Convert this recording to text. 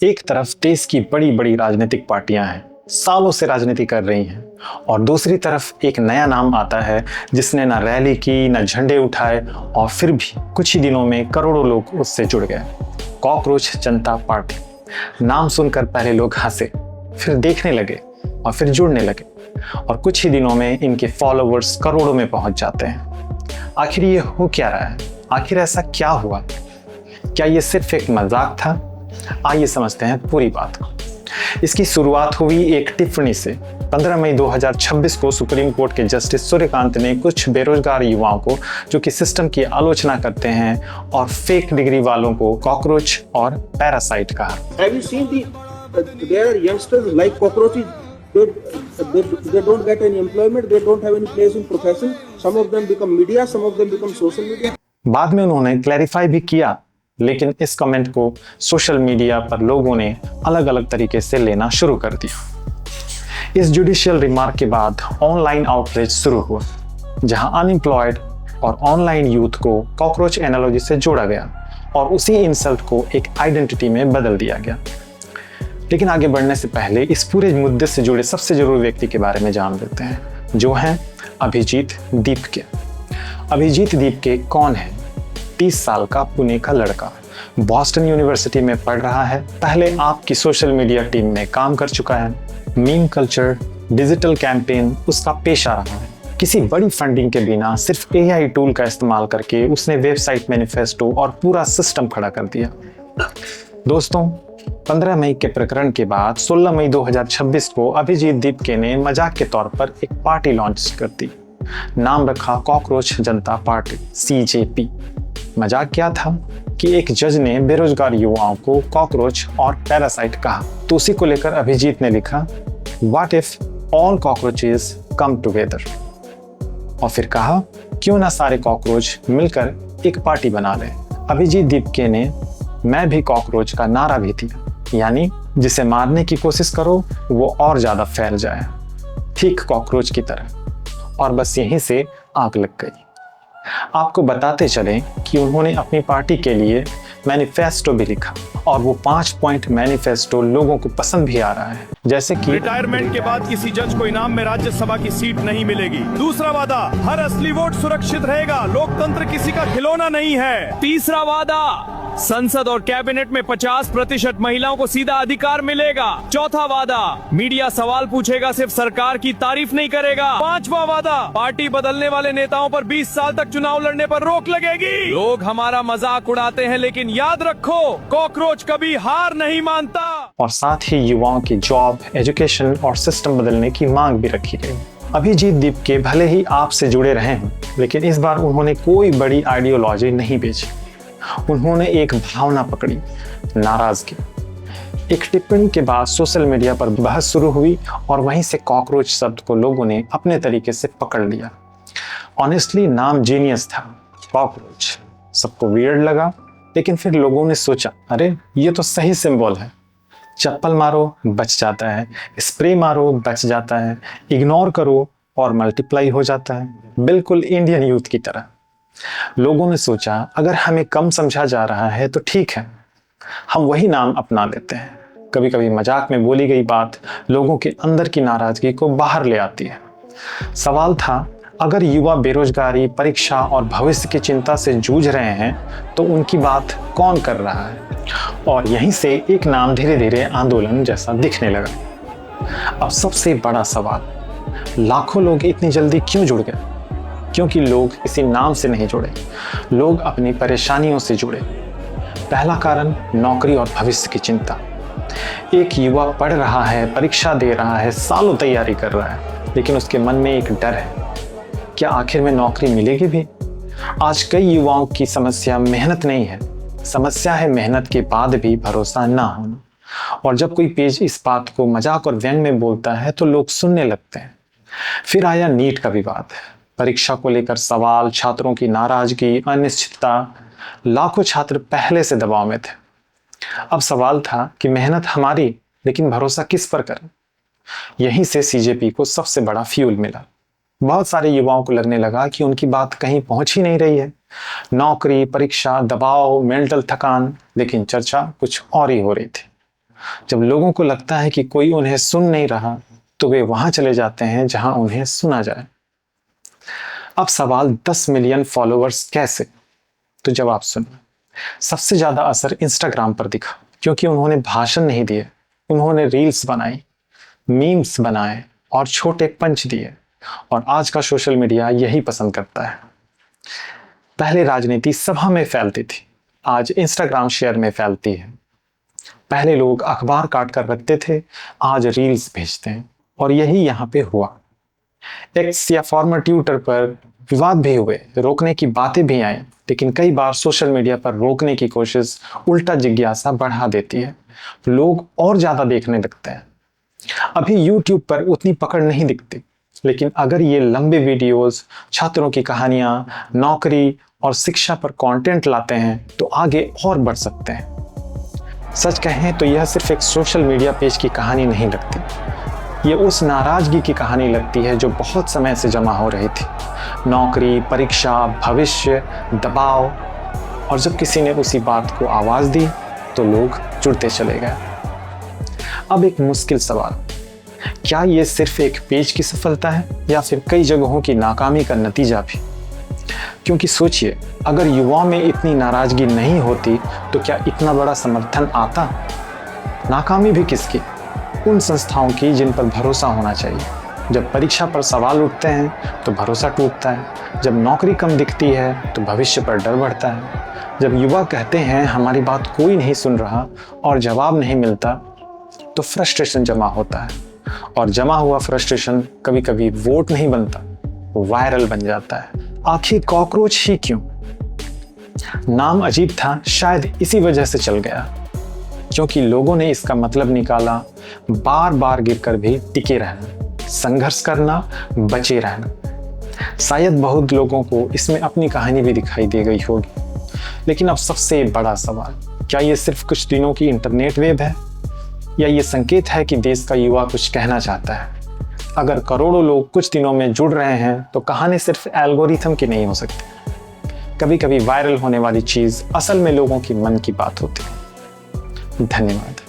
एक तरफ देश की बड़ी बड़ी राजनीतिक पार्टियां हैं, सालों से राजनीति कर रही हैं, और दूसरी तरफ एक नया नाम आता है जिसने ना रैली की, ना झंडे उठाए, और फिर भी कुछ ही दिनों में करोड़ों लोग उससे जुड़ गए। कॉकरोच जनता पार्टी। नाम सुनकर पहले लोग हंसे, फिर देखने लगे और फिर जुड़ने लगे, और कुछ ही दिनों में इनके फॉलोवर्स करोड़ों में पहुंच जाते हैं। आखिर ये हो क्या रहा है? आखिर ऐसा क्या हुआ? क्या ये सिर्फ एक मजाक था? आइए समझते हैं पूरी बात को। इसकी शुरुआत हुई एक टिप्पणी से। 15 मई 2026 को सुप्रीम कोर्ट के जस्टिस सूर्यकांत ने कुछ बेरोजगार युवाओं को, जो कि सिस्टम की आलोचना करते हैं और फेक डिग्री वालों को, कॉकरोच और पैरासाइट कहा। Have you seen there are youngsters like cockroaches? They don't get any employment. They don't have any place in profession. Some of them become media. Some of them become social media. बाद में उन्होंने clarify भी किया, लेकिन इस comment को social media पर लोगों ने अलग अलग तरीके से लेना शुरू कर दिया। इस जुडिशियल रिमार्क के बाद ऑनलाइन आउटरीच शुरू हुआ, जहां अनएम्प्लॉयड और ऑनलाइन यूथ को कॉकरोच एनालॉजी से जोड़ा गया और उसी इंसल्ट को एक आइडेंटिटी में बदल दिया गया। लेकिन आगे बढ़ने से पहले इस पूरे मुद्दे से जुड़े सबसे जरूरी व्यक्ति के बारे में जान लेते हैं, जो हैं अभिजीत दीपके। अभिजीत दीपके कौन है? 30 साल का पुणे का लड़का, बॉस्टन यूनिवर्सिटी में पढ़ रहा है। पहले आपकी सोशल मीडिया टीम में काम कर चुका है। मीम कल्चर, डिजिटल कैंपेन उसका पेशा रहा है। किसी बड़ी फंडिंग के बिना सिर्फ एआई टूल का इस्तेमाल करके उसने वेबसाइट, मैनिफेस्टो और पूरा सिस्टम खड़ा कर दिया। दोस्तों, 15 मई के प्रकरण के बाद 16 मई 2026 को अभिजीत दीपके ने मजाक के तौर पर एक पार्टी लॉन्च कर दी। नाम रखा कॉकरोच जनता पार्टी, CJP। मजाक क्या था कि एक जज ने बेरोजगार युवाओं को कॉकरोच और पैरासाइट कहा, तो उसी को लेकर अभिजीत ने लिखा, what if all cockroaches come together. और फिर कहा, क्यों ना सारे कॉकरोच मिलकर एक पार्टी बना लें। अभिजीत दीपके ने मैं भी कॉकरोच का नारा भी दिया, यानी जिसे मारने की कोशिश करो वो और ज्यादा फैल जाए, ठीक कॉकरोच की तरह। और बस यहीं से आग लग गई। आपको बताते चलें कि उन्होंने अपनी पार्टी के लिए मैनिफेस्टो भी लिखा, और वो 5 पॉइंट मैनिफेस्टो लोगों को पसंद भी आ रहा है, जैसे कि रिटायरमेंट के बाद किसी जज को इनाम में राज्यसभा की सीट नहीं मिलेगी। दूसरा वादा, हर असली वोट सुरक्षित रहेगा, लोकतंत्र किसी का खिलौना नहीं है। तीसरा वादा, संसद और कैबिनेट में 50% महिलाओं को सीधा अधिकार मिलेगा। चौथा वादा, मीडिया सवाल पूछेगा, सिर्फ सरकार की तारीफ नहीं करेगा। पांचवा वादा, पार्टी बदलने वाले नेताओं पर 20 साल तक चुनाव लड़ने पर रोक लगेगी। लोग हमारा मजाक उड़ाते हैं, लेकिन याद रखो, कॉकरोच कभी हार नहीं मानता। और साथ ही युवाओं की जॉब, एजुकेशन और सिस्टम बदलने की मांग भी रखी गई। अभिजीत दीपके भले ही आपसे जुड़े रहे हों, लेकिन इस बार उन्होंने कोई बड़ी आइडियोलॉजी नहीं बेची। उन्होंने एक भावना पकड़ी, नाराजगी। एक टिप्पणी के बाद सोशल मीडिया पर बहस शुरू हुई, और वहीं से कॉकरोच शब्द को लोगों ने अपने तरीके से पकड़ लिया। ऑनेस्टली नाम जीनियस था, कॉकरोच। सबको वियर्ड लगा, लेकिन फिर लोगों ने सोचा, अरे ये तो सही सिंबल है। चप्पल मारो बच जाता है, स्प्रे मारो बच जाता है, इग्नोर करो और मल्टीप्लाई हो जाता है, बिल्कुल इंडियन यूथ की तरह। लोगों ने सोचा, अगर हमें कम समझा जा रहा है तो ठीक है, हम वही नाम अपना लेते हैं। कभी कभी मजाक में बोली गई बात लोगों के अंदर की नाराजगी को बाहर ले आती है। सवाल था, अगर युवा बेरोजगारी, परीक्षा और भविष्य की चिंता से जूझ रहे हैं तो उनकी बात कौन कर रहा है? और यहीं से एक नाम धीरे धीरे आंदोलन जैसा दिखने लगा। अब सबसे बड़ा सवाल, लाखों लोग इतनी जल्दी क्यों जुड़ गए? क्योंकि लोग इसी नाम से नहीं जुड़े, लोग अपनी परेशानियों से जुड़े। पहला कारण, नौकरी और भविष्य की चिंता। एक युवा पढ़ रहा है, परीक्षा दे रहा है, सालों तैयारी कर रहा है, लेकिन उसके मन में एक डर है, क्या आखिर में नौकरी मिलेगी भी? आज कई युवाओं की समस्या मेहनत नहीं है, समस्या है मेहनत के बाद भी भरोसा ना होना। और जब कोई पेज इस बात को मजाक और व्यंग में बोलता है तो लोग सुनने लगते हैं। फिर आया नीट का विवाद, परीक्षा को लेकर सवाल, छात्रों की नाराजगी, अनिश्चितता। लाखों छात्र पहले से दबाव में थे। अब सवाल था कि मेहनत हमारी, लेकिन भरोसा किस पर करें? यहीं से CJP को सबसे बड़ा फ्यूल मिला। बहुत सारे युवाओं को लगने लगा कि उनकी बात कहीं पहुंच ही नहीं रही है। नौकरी, परीक्षा, दबाव, मेंटल थकान, लेकिन चर्चा कुछ और ही हो रही थी। जब लोगों को लगता है कि कोई उन्हें सुन नहीं रहा तो वे वहां चले जाते हैं जहां उन्हें सुना जाए। अब सवाल 10 मिलियन फॉलोअर्स कैसे? तो जवाब सुनो। सबसे ज्यादा असर इंस्टाग्राम पर दिखा, क्योंकि उन्होंने भाषण नहीं दिए, उन्होंने रील्स बनाई, मीम्स बनाए और छोटे पंच दिए। और आज का सोशल मीडिया यही पसंद करता है। पहले राजनीति सभा में फैलती थी, आज इंस्टाग्राम शेयर में फैलती है। पहले लोग अखबार काट कर रखते थे, आज रील्स भेजते हैं। और यही यहाँ पे हुआ। एक्स या फॉर्मर ट्विटर पर विवाद भी हुए, रोकने की बातें भी आई, लेकिन कई बार सोशल मीडिया पर रोकने की कोशिश उल्टा जिज्ञासा बढ़ा देती है। लोग और ज्यादा देखने लगते हैं। अभी यूट्यूब पर उतनी पकड़ नहीं दिखती, लेकिन अगर ये लंबे वीडियोस, छात्रों की कहानियां, नौकरी और शिक्षा पर कंटेंट लाते हैं तो आगे और बढ़ सकते हैं। सच कहें तो यह सिर्फ एक सोशल मीडिया पेज की कहानी नहीं लगती, ये उस नाराजगी की कहानी लगती है जो बहुत समय से जमा हो रही थी। नौकरी, परीक्षा, भविष्य, दबाव, और जब किसी ने उसी बात को आवाज दी तो लोग जुड़ते चले गए। अब एक मुश्किल सवाल, क्या ये सिर्फ एक पेज की सफलता है या फिर कई जगहों की नाकामी का नतीजा भी? क्योंकि सोचिए, अगर युवाओं में इतनी नाराजगी नहीं होती तो क्या इतना बड़ा समर्थन आता? नाकामी भी किसकी? उन संस्थाओं की जिन पर भरोसा होना चाहिए। जब परीक्षा पर सवाल उठते हैं तो भरोसा टूटता है। जब नौकरी कम दिखती है तो भविष्य पर डर बढ़ता है। जब युवा कहते हैं हमारी बात कोई नहीं सुन रहा और जवाब नहीं मिलता तो फ्रस्ट्रेशन जमा होता है। और जमा हुआ फ्रस्ट्रेशन कभी कभी वोट नहीं बनता, वायरल बन जाता है। आखिर कॉकरोच ही क्यों? नाम अजीब था, शायद इसी वजह से चल गया, क्योंकि लोगों ने इसका मतलब निकाला बार बार गिरकर भी टिके रहना, संघर्ष करना, बचे रहना। शायद बहुत लोगों को इसमें अपनी कहानी भी दिखाई दे गई होगी। लेकिन अब सबसे बड़ा सवाल, क्या ये सिर्फ कुछ दिनों की इंटरनेट वेब है या ये संकेत है कि देश का युवा कुछ कहना चाहता है? अगर करोड़ों लोग कुछ दिनों में जुड़ रहे हैं तो कहानी सिर्फ एल्गोरिथम की नहीं हो सकती। कभी कभी वायरल होने वाली चीज असल में लोगों की मन की बात होती है। धन्यवाद।